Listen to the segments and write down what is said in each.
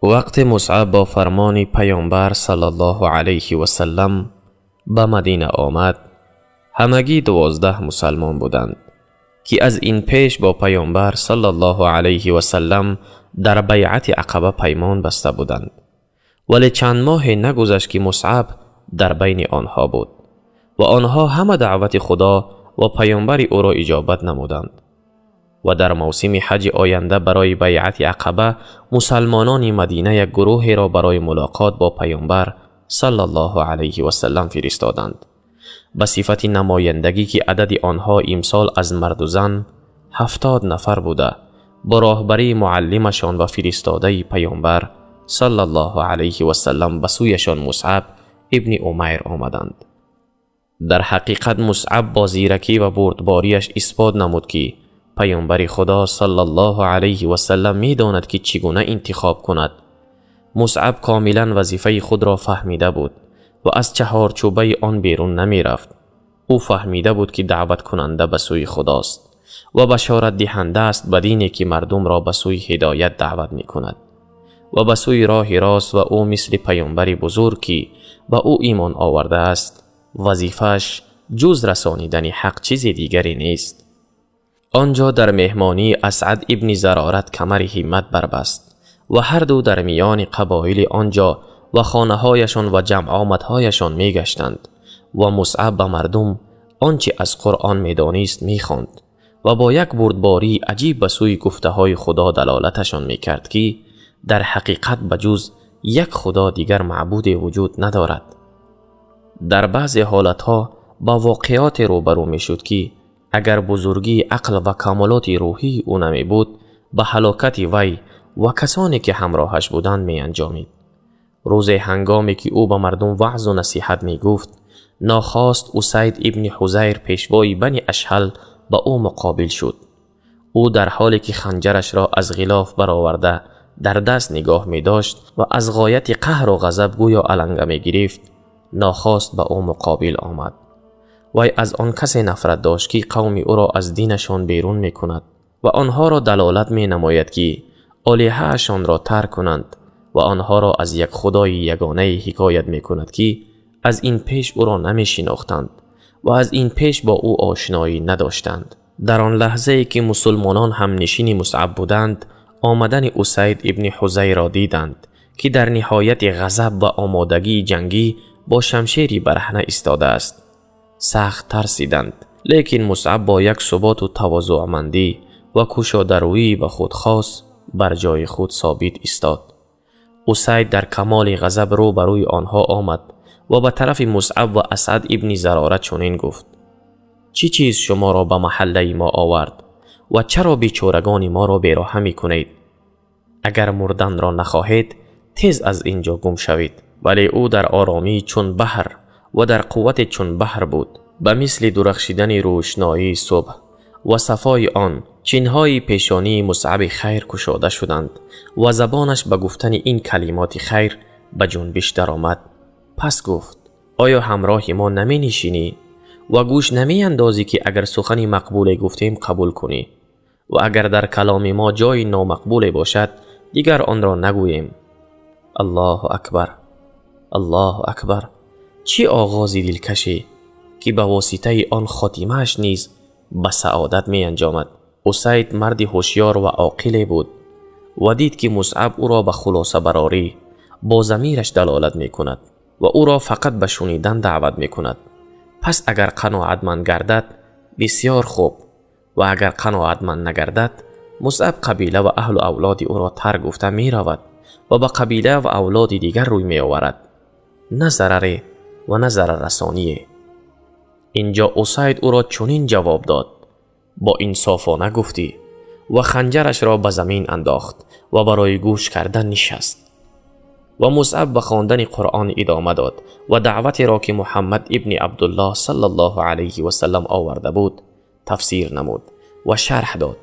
وقت مصعب با فرمان پیامبر صلی الله علیه و سلم به مدینه آمد، همگی 12 مسلمان بودند که از این پیش با پیامبر صلی الله علیه و سلم در بیعت عقبه پیمان بسته بودند، ولی چند ماه نگذشت که مصعب در بین آنها بود و آنها همه دعوت خدا و پیامبر او را اجابت نمودند. و در موسم حج آینده برای بیعت عقبه مسلمانان مدینه یک گروه را برای ملاقات با پیامبر صلی الله علیه و سلم فرستادند به صفت نمایندگی که عدد آنها امسال از مرد و زن 70 نفر بوده، با راهبری معلمشان و فرستاده پیامبر صلی الله علیه و سلم به سویشان مصعب ابن عمیر آمدند. در حقیقت مصعب با زیرکی و بردباریش اثبات نمود که پیامبر خدا صلی الله علیه و سلم می داند که چگونه انتخاب کند. مصعب کاملا وظیفه خود را فهمیده بود و از چهارچوبه آن بیرون نمی رفت. او فهمیده بود که دعوت کننده به سوی خداست و بشارت دهنده است به دینی که مردم را به سوی هدایت دعوت می کند و به سوی راه راست، و او مثل پیامبر بزرگ که به او ایمان آورده است وظیفه‌اش جز رسانیدن حق چیز دیگری نیست. آنجا در مهمانی اسعد ابن زرارت کمر همت بربست و هر دو در میان قبایل آنجا و خانه هایشان و جمع آمدهایشان می گشتند و مصعب به مردم آنچه از قرآن می دانست می خواند و با یک بردباری عجیب به سوی گفته های خدا دلالتشان می کرد که در حقیقت بجز یک خدا دیگر معبود وجود ندارد. در بعض حالتها با واقعات روبرو می شد که اگر بزرگی عقل و کمالات روحی او نمی بود، به هلاکت وی و کسانی که همراهش بودند می انجامید. روز هنگامی که او به مردم وعظ و نصیحت می گفت، ناخواست اسید ابن حضیر پیشوای بنی اشهل با او مقابل شد. او در حالی که خنجرش را از غلاف برآورده در دست نگاه می داشت و از غایت قهر و غضب گویا علنگه می گرفت، ناخواست با او مقابل آمد. وی از آن کسی نفرت داشت که قوم او را از دینشان بیرون می کند و آنها را دلالت می نماید که الهه‌شان را ترک کنند و آنها را از یک خدای یگانه حکایت می کند که از این پیش او را نمی شناختند و از این پیش با او آشنایی نداشتند. در آن لحظه ای که مسلمانان هم نشین مصعب بودند، آمدن اسید ابن حضیر را دیدند که در نهایت غضب و آمادگی جنگی با شمشیری برهنه ایستاده است. سخت ترسیدند، لیکن مصعب با یک ثبات و تواضعمندی و کوشاده‌رویی به خود خاص بر جای خود ثابت ایستاد. اسید در کمال غضب رو بروی آنها آمد و به طرف مصعب و اسعد ابن زراره چنین گفت: چی چیز شما را به محله ما آورد و چرا بیچارگان ما را بی‌رحم می‌کنید؟ اگر مردن را نخواهید تیز از اینجا گم شوید. ولی او در آرامی چون بحر و در قوت چون بحر بود، به مثل درخشیدن روشنایی صبح و صفای آن چینهای پیشانی مصعب خیر کشاده شدند و زبانش به گفتن این کلمات خیر به جنبش درآمد. پس گفت: آیا همراه ما نمی نشینی و گوش نمی اندازی که اگر سخنی مقبول گفتیم قبول کنی و اگر در کلام ما جای نامقبول باشد دیگر آن را نگوییم؟ الله اکبر، الله اکبر. چه آغازی دلکشی که به واسطه آن خاتمه‌اش نیز به سعادت می انجامد. اسید مرد هوشیار و عاقل بود و دید که مصعب او را به خلاصه براری با ضمیرش دلالت می کند و او را فقط به شنیدن دعوت می کند. پس اگر قناعتمند گردد بسیار خوب، و اگر قناعتمند نگردد مصعب قبیله و اهل و اولاد او را ترک گفته می رود و به قبیله و اولاد دیگر روی می آورد. نه ضرر و نه ضرر رسانیه. اینجا اسید او را چنین جواب داد: با انصافانه گفتی، و خنجرش را به زمین انداخت و برای گوش کردن نشست. و مصعب به خواندن قرآن ادامه داد و دعوتی را که محمد ابن عبدالله صلی الله علیه و سلم آورده بود تفسیر نمود و شرح داد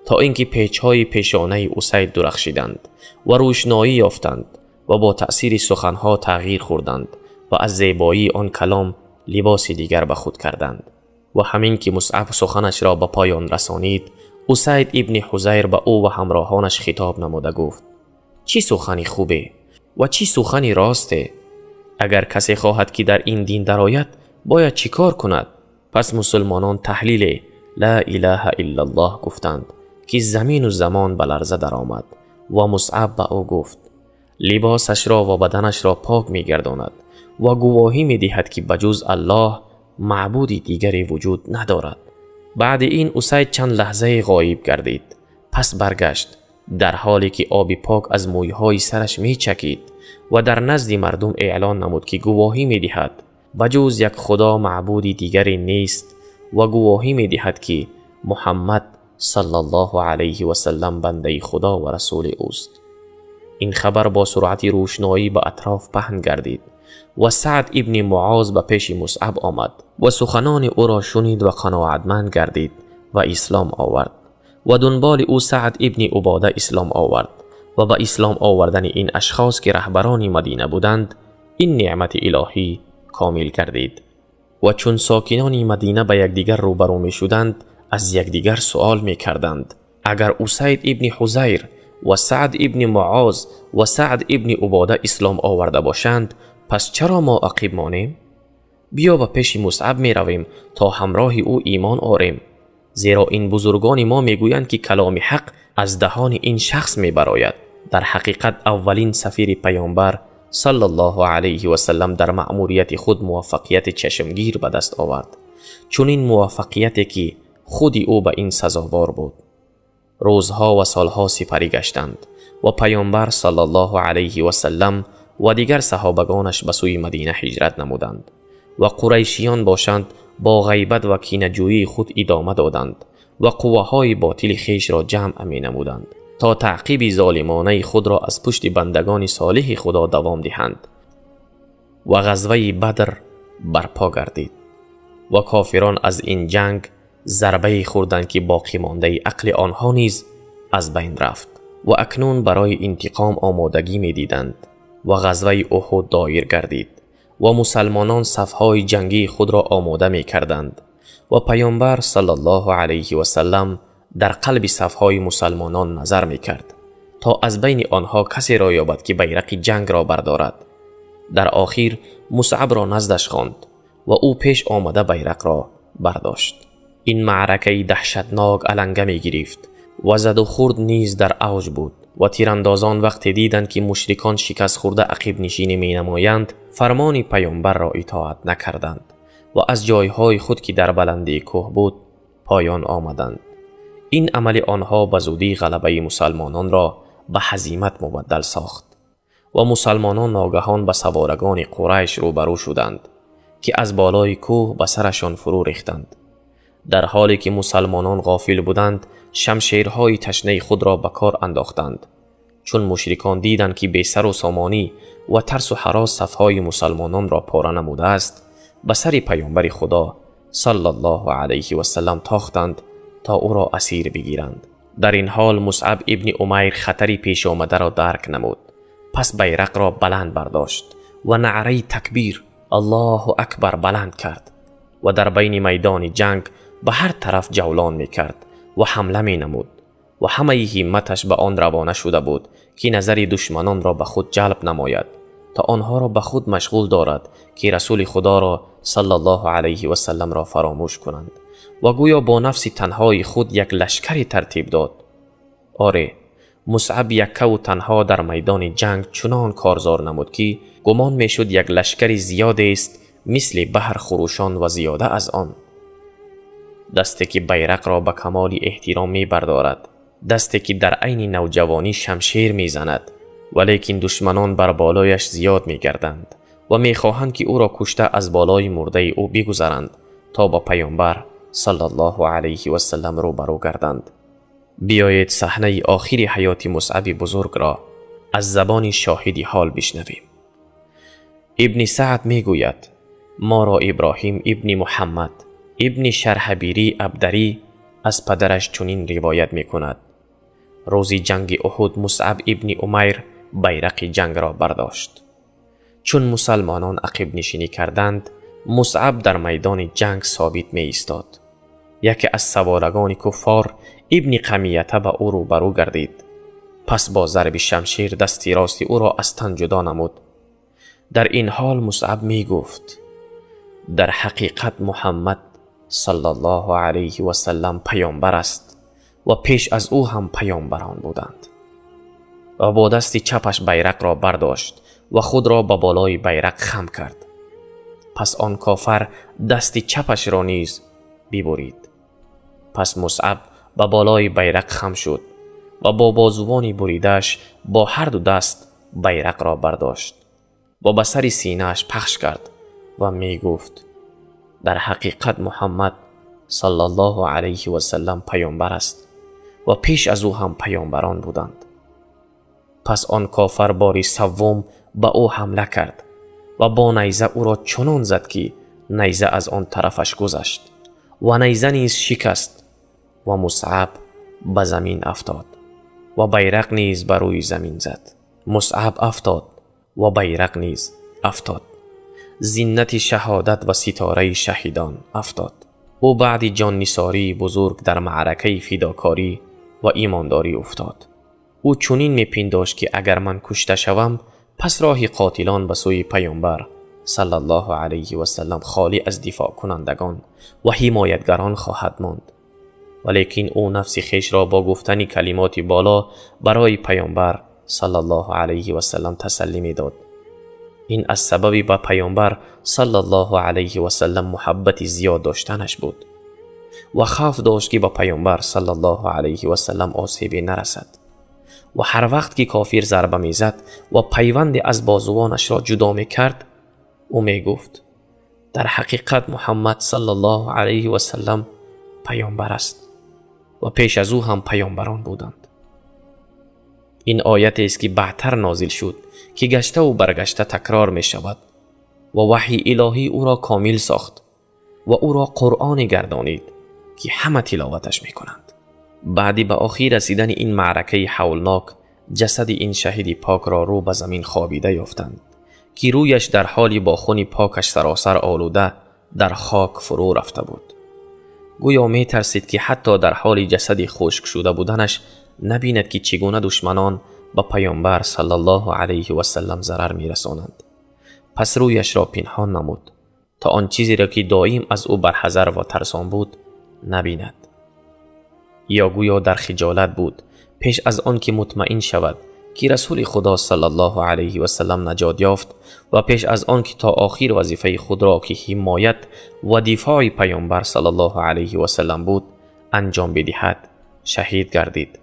تا اینکه پیچ‌های پیشانه اسید درخشیدند و روشنایی یافتند و با تأثیر سخنها تغییر خوردند و از زیبایی آن کلام لباس دیگر به خود کردند. و همین که مصعب سخنش را به پایان رسانید، اسید ابن حضیر به او و همراهانش خطاب نموده گفت: چی سخنی خوبه و چی سخنی راسته؟ اگر کسی خواهد که در این دین درآید باید چیکار کند؟ پس مسلمانان تحلیل لا اله الا الله گفتند که زمین و زمان به لرزه درآمد و مصعب به او گفت لباسش را و بدنش را پاک می گرداند و گواهی می دهد که بجز الله معبودی دیگری وجود ندارد. بعد این اسید چند لحظه غایب گردید. پس برگشت در حالی که آب پاک از مویهای سرش می چکید و در نزد مردم اعلان نمود که گواهی می دهد بجز یک خدا معبودی دیگری نیست و گواهی می دهد که محمد صلی الله علیه و سلم بنده خدا و رسول اوست. این خبر با سرعت روشنایی به اطراف پهن گردید و سعد ابن معاذ به پیش مصعب آمد و سخنان او را شنید و قناعتمند گردید و اسلام آورد و دنبال او سعد ابن عباده اسلام آورد و با اسلام آوردن این اشخاص که رهبران مدینه بودند این نعمت الهی کامل گردید. و چون ساکنان مدینه به یکدیگر روبرو می شدند از یکدیگر سوال می کردند اگر اسید ابن حضیر و سعد ابن معاذ و سعد ابن عباده اسلام آورده باشند پس چرا ما عقب مانیم؟ بیا به پیش مصعب می رویم تا همراه او ایمان آوریم، زیرا این بزرگان ما می گویند که کلام حق از دهان این شخص می براید. در حقیقت اولین سفیر پیامبر صلی الله علیه و سلم در مأموریت خود موفقیت چشمگیر به دست آورد، چون این موفقیتی که خودی او به این سزاوار بود. روزها و سالها سپری گشتند و پیامبر صلی الله علیه و سلم و دیگر صحابگانش به سوی مدینه هجرت نمودند و قریشیان باشند با غیبت و کینه‌جویی خود ادامه دادند و قواهای باطل خیش را جمع می نمودند تا تعقیب ظالمانه خود را از پشت بندگان صالح خدا دوام دهند. و غزوه بدر برپا گردید و کافران از این جنگ ضربه خوردند که باقی مانده عقل آنها نیز از بین رفت و اکنون برای انتقام آمادگی می دیدند. و غزوه احد دایر گردید و مسلمانان صفهای جنگی خود را آماده می کردند و پیامبر صلی الله علیه و سلم در قلب صفهای مسلمانان نظر می کرد تا از بین آنها کسی را یابد که بیرق جنگ را بردارد. در آخر مصعب را نزدش خواند و او پیش آمده بیرق را برداشت. این معرکه دهشتناک علنگه می گرفت و زد و خورد نیز در اوج بود و تیراندازان وقتی دیدند که مشرکان شکست خورده عقب نشینی می نمایند فرمان پیامبر را اطاعت نکردند و از جایهای خود که در بلندی کوه بود پایان آمدند. این عمل آنها به زودی غلبه مسلمانان را به هزیمت مبدل ساخت و مسلمانان ناگهان به سوارگان قریش روبرو شدند که از بالای کوه به سرشان فرو ریختند. در حالی که مسلمانان غافل بودند شمشیرهای تشنه خود را به کار انداختند. چون مشرکان دیدند که بی سر و سامانی و ترس و هراس صفهای مسلمانان را پاره نموده است به سر پیامبر خدا صلی الله علیه و سلم تاختند تا او را اسیر بگیرند. در این حال مصعب ابن عمیر خطری پیش آمده را درک نمود. پس بیرق را بلند برداشت و نعره تکبیر الله اکبر بلند کرد و در بین میدان جنگ به هر طرف جولان می کرد و حمله می نمود و همه همتش به آن روانه شده بود که نظر دشمنان را به خود جلب نماید تا آنها را به خود مشغول دارد که رسول خدا را صلی الله علیه و سلم را فراموش کنند و گویا با نفس تنهای خود یک لشکری ترتیب داد. آره، مصعب یکه و تنها در میدان جنگ چنان کارزار نمود که گمان می شد یک لشکری زیاده است مثل بحر خروشان و زیاده از آن. دستی که بیرق را به کمال احترام می بردارد، دستی که در عین نوجوانی شمشیر می زند، ولیکن دشمنان بر بالایش زیاد می گردند و می خواهند که او را کشته از بالای مرده او بگذرند تا با پیامبر صلی الله علیه و سلم روبرو گردند. بیایید صحنه آخر حیات مصعب بزرگ را از زبان شاهدی حال بشنویم. ابن سعد می گوید ما را ابراهیم ابن محمد ابن شرحبیری ابدری از پدرش چنین روایت می کند: روزی جنگ احد مصعب ابن عمیر بیرق جنگ را برداشت. چون مسلمانان عقب نشینی کردند مصعب در میدان جنگ ثابت می ایستاد. یکی از سوارگان کفار ابن قمیته به او روبرو گردید پس با ضرب شمشیر دستی راست او را از تن جدا نمود. در این حال مصعب می گفت در حقیقت محمد صلی الله علیه و سلم پیامبر است و پیش از او هم پیامبران بودند. و با دستی چپش بیرق را برداشت و خود را به بالای بیرق خم کرد. پس آن کافر دستی چپش را نیز ببرید. پس مصعب به بالای بیرق خم شد و با بازوانی بریدش با هر دو دست بیرق را برداشت و به سر سینه‌اش پخش کرد و می گفت در حقیقت محمد صلی الله علیه و سلم پیامبر است و پیش از او هم پیامبران بودند. پس آن کافر باری سوم به او حمله کرد و با نیزه او را چنان زد که نیزه از آن طرفش گذشت و نیزه نیز شکست و مصعب به زمین افتاد و بیرق نیز بر روی زمین زد. مصعب افتاد و بیرق نیز افتاد. زینت شهادت و ستاره شهیدان افتاد. او بعد جان نثاری بزرگ در معرکه فداکاری و ایمانداری افتاد. او چنین میپنداشت که اگر من کشته شوم پس راه قاتلان به سوی پیامبر صلی الله علیه و سلم خالی از دفاع کنندگان و حمایتگران خواهد ماند. ولیکن او نفس خیش را با گفتن کلمات بالا برای پیامبر صلی الله علیه و سلم تسلی میداد. این از سبب به پیامبر صلی الله علیه و سلم محبت زیاد داشتنش بود و خوف داشت که به پیامبر صلی الله علیه و سلم آسیبی نرسد. و هر وقت که کافر ضربه میزد و پیوند از بازوانش را جدا میکرد او میگفت در حقیقت محمد صلی الله علیه و سلم پیامبر است و پیش از او هم پیامبران بودند. این آیت است که بعدتر نازل شد که گشته و برگشته تکرار می شود و وحی الهی او را کامل ساخت و او را قرآن گردانید که همه تلاوتش می کنند. بعدی به آخر رسیدن این معرکه هولناک جسد این شهید پاک را رو به زمین خوابیده یافتند که رویش در حالی با خون پاکش سراسر آلوده در خاک فرو رفته بود. گویا می ترسید که حتی در حال جسد خشک شده بودنش نبیند که چگونه دشمنان به پیامبر صلی الله علیه و سلم ضرر می رسانند. پس رویش را پنهان نمود تا آن چیزی را که دائم از او برحذر و ترسان بود نبیند. یا گویا در خجالت بود پیش از آن که مطمئن شود که رسول خدا صلی الله علیه و سلم نجات یافت و پیش از آن که تا آخر وظیفه خود را که حمایت و دفاع پیامبر صلی الله علیه و سلم بود انجام بدهد شهید گردید.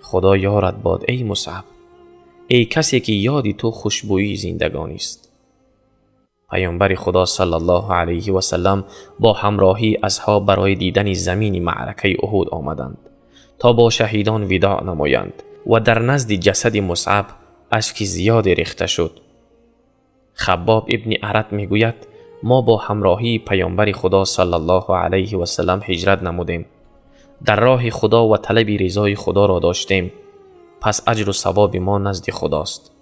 خدا یارت باد ای مصعب، ای کسی که یادی تو خوشبویی زندگانی است. پیامبر خدا صلی الله علیه و سلم با همراهی اصحاب برای دیدن زمین معرکه احد آمدند تا با شهیدان وداع نمایند و در نزد جسد مصعب اشک زیاد ریخته شد. خباب ابن ارت میگوید ما با همراهی پیامبر خدا صلی الله علیه و سلم هجرت نمودیم، در راه خدا و طلب رضای خدا را داشتیم، پس اجر و ثواب ما نزد خداست.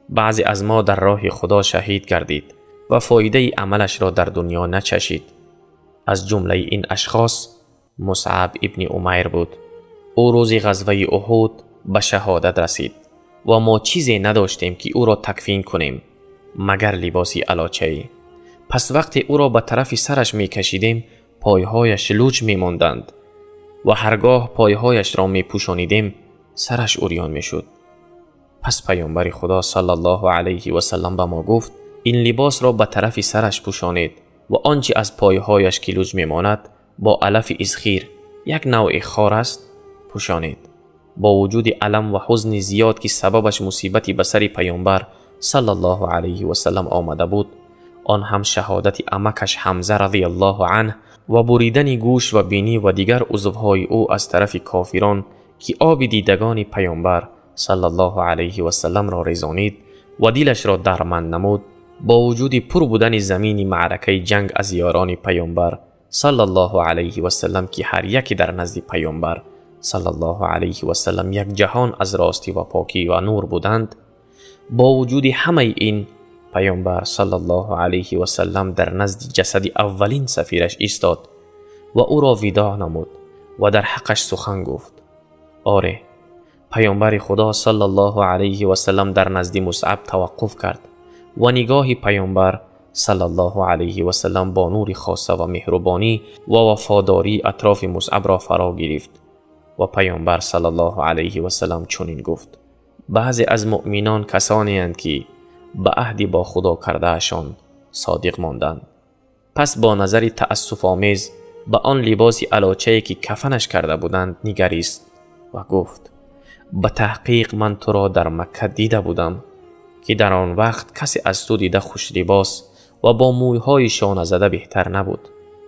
بعضی از ما در راه خدا شهید گردید و فایده عملش را در دنیا نچشید. از جمله این اشخاص مصعب ابن عمیر بود. او روز غزوه احد به شهادت رسید و ما چیزی نداشتیم که او را تکفین کنیم مگر لباسی علاچه‌ای. پس وقتی او را به طرف سرش می کشیدیم پایهایش لوچ می ماندند و هرگاه پایهایش را می پوشانیدیم سرش عریان می شد. پس پیامبر خدا صلی الله علیه و سلم به ما گفت این لباس را به طرف سرش پوشانید و آنچه از پایهایش که لوچ می ماند با علف ازخیر یک نوع خار است پوشانید. با وجود الم و حزن زیاد که سببش مصیبتی به سر پیامبر صلی الله علیه و سلم آمده بود، آن هم شهادت عمکش حمزه رضی الله عنه و بریدن گوش و بینی و دیگر عضوهای او از طرف کافران که آب دیدگان پیامبر صلی الله علیه و سلم را ریزانید و دلش را درمند نمود، با وجود پر بودن زمین معرکه جنگ از یاران پیامبر صلی الله علیه و سلم که هر یکی در نزد پیامبر صلی الله علیه و سلم یک جهان از راستی و پاکی و نور بودند، با وجود همه این پیامبر صلی الله علیه و سلم در نزد جسد اولین سفیرش ایستاد و او را وداع نمود و در حقش سخن گفت. آره، پیامبر خدا صلی الله علیه و سلم در نزد مصعب توقف کرد و نگاه پیامبر صلی الله علیه و سلم با نور خاصه و مهربانی و وفاداری اطراف مصعب را فرا گرفت و پیامبر صلی الله علیه و سلم چنین گفت: بعضی از مؤمنان کسانی اند که به عهدی با خدا کردهشان صادق ماندند. پس با نظری تأسف آمیز به آن لباس علاچه‌ای که کفنش کرده بودند نگریست و گفت: به تحقیق من تو را در مکه دیده بودم که در آن وقت کسی از تو دیده خوش لباس و با مویهای شانه زده بهتر نبود.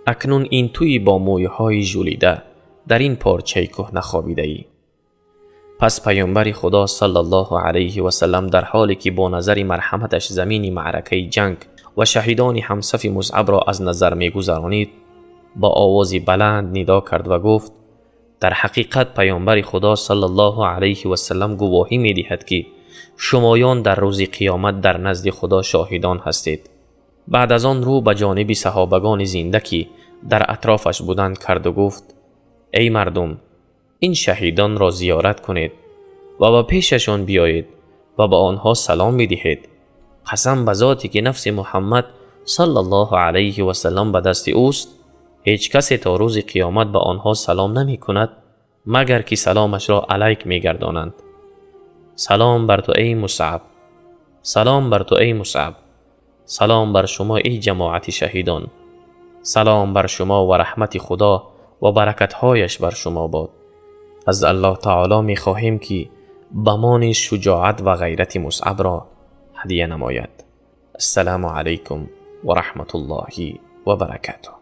اکنون این توی با مویهای ژولیده در این پارچه کهنه خوابیده ای. پس پیامبر خدا صلی الله علیه و سلم در حالی که با نظر مرحمتش زمین معرکه جنگ و شهیدان همصف مصعب را از نظر می گذرانید، با آوازی بلند ندا کرد و گفت: در حقیقت پیامبر خدا صلی الله علیه و سلم گواهی می دهد که شمایان در روز قیامت در نزد خدا شاهدان هستید. بعد از آن رو به جانب صحابگان زنده که در اطرافش بودند کرد و گفت: ای مردم، این شهیدان را زیارت کنید و به پیششان بیایید و به آنها سلام بدهید. قسم به ذاتی که نفس محمد صلی الله علیه و سلم به دست اوست، هیچ کسی تا روز قیامت به آنها سلام نمی کند مگر که سلامش را علیک می گردانند. سلام بر تو ای مصعب، سلام بر تو ای مصعب، سلام بر شما ای جماعت شهیدان، سلام بر شما و رحمت خدا و برکتهایش بر شما باد. از الله تعالی می خواهیم که بمان شجاعت و غیرت مصعب را هدیه نماید. السلام علیکم و رحمت الله و برکاته.